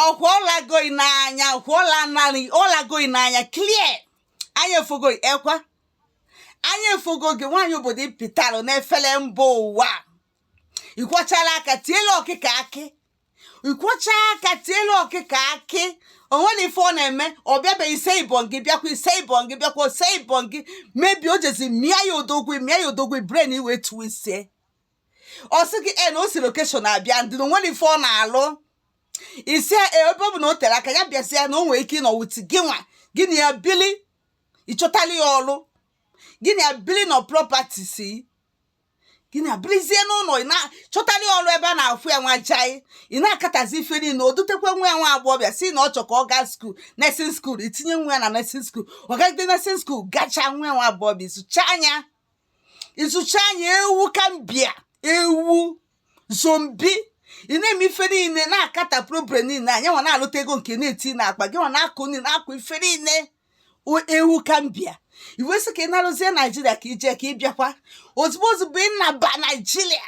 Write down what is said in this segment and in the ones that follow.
Ọkwa ọlago n'anya, ọkwa ọlago n'anya clear. Anyị efogo ekwa. Anyị efogo gị nwaanyị obodo ịpịtalụ n'efele mba ụwa. Ikwọchala aka tielu ọkịka akị. Ikwocha aka tielu ọkịka akị. Onwere ife ọ na-eme, ọ bịabeghị ise ibọn gị bịakwa ise ibọn gị bịakwa ise ibọn gị. Mebi o jezi mịa ya odogwu brain iwe twisie. Ọ sị gị na o si location abịa ndị onwere ife ọ na-alụ. Isi ebe ọ bụ na o tere aka ya bịasịa na o nwere ike ịnọ wuti gị nwa gịnị ya bili ịchọtali ya ọrụ gịnị ya bili nọ property si gịnị ya bilizie n'ụlọ ị na-chọtali ọrụ ebe a na-afụ ya nwa jai ị na-akatazi ife niile o dutekwe nwa ya nwa agbọghọbịa si na ọ chọ ka ọ gaa skuul nursing school itinye nwa ya na nursing school ọ gagide nursing school gacha nwa ya nwa agbọghọbịa ịzụcha anya ewu ka mbịa ewu zombi ị na-eme ife niile na-akata problem niile anyị nwa na-alụta ego nke na-eti na akpa gị nwa na-akụ niile na-akụ ife niile ewu ka mbịa iwe sị ka ị narụzie Naijiria ka ije ka ị bịakwa ozugbo ị na-aba Naijiria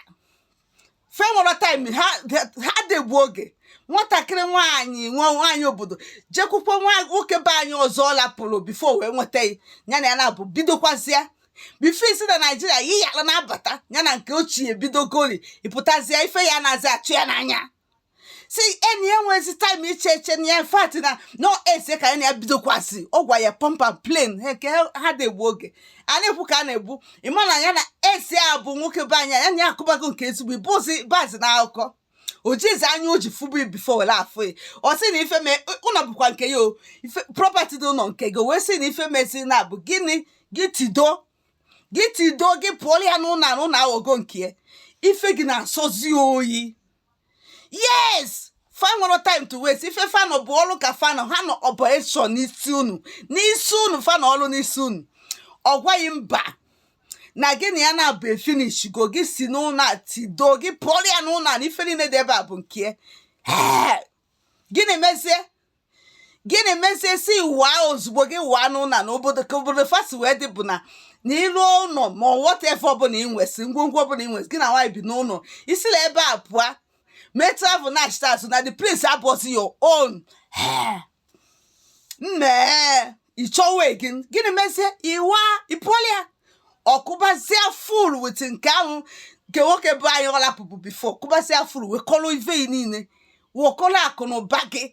fe nwere time ha degbu oge nwatakịrị nwaanyị obodo jekwukwa nwoke be anyị ọzọ ọ lapụrụ bifo wee nweta ya na ya na-abụ bidokwazịa bifo isi na Naijiria yi yala na-abata ya na nke ochie bidogori ịpụtazie ife ya na-azị achụ ya n'anya si enyi ya nwezi time iche eche na ya fat na no ese ka ya bidokwasị ọ gwa ya pump and plane nke ha degbu oge a na-ekwu ka a na-egbu ịma na ya na ese a bụ nwoke be anya ya na ya akụbago nke ezigbo ibuzi bazi na akụkọ ojizi anya o ji fụbu bifo were afọ ọ sị na ife ụlọ bụkwa nke ya o ife property dị ụlọ nke gị wee sị na ife mezi na bụ gịnị gị tido gị pụọ ya n'ụlọ aghọgo nke ife gị na-asọzi oyi yes fan nwere time to waste ife fan bụ ọrụ ka fan ha nọ operation n'isi unu fan ọrụ n'isi unu ọ gwaghị mba na gị na ya na-abụ finish go gị si n'ụlọ tido gị pụọ ya n'ụlọ na ife niile dị ebe a bụ nke gịnị mezie si waa ozugbo gị waa n'ụlọ n'obodo ka obodo fasi wee dị bụ na n'iru ụlọ ma whatever ọbụla ị nwesị ngwongwo ọbụla ị nwesị gị na nwaanyị bi n'ụlọ isila ebe a pụọ mee travel na achịta azụ na the place abụọzi your own ịchọwa gịnị mezie ịpụọla ọkụbazie full with nke ahụ nke nwoke bụ anyị ọlapụpụ before kụbazie full wekọrọ ive niile wekọrọ akụ na ụba gị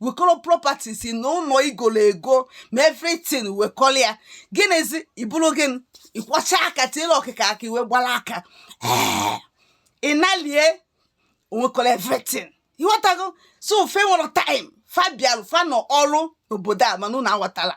wekọrọ properties na ụlọ igolo ego ma everything wekọrọ ya gịnịzi iburu gịnị ịkwọcha aka tiele ọkịka aka iwe gbara aka ịnalie onwekọrọ everything ịghọtago so fe nwere time fa bịarụ fa nọ ọrụ n'obodo a mana unu aghọtala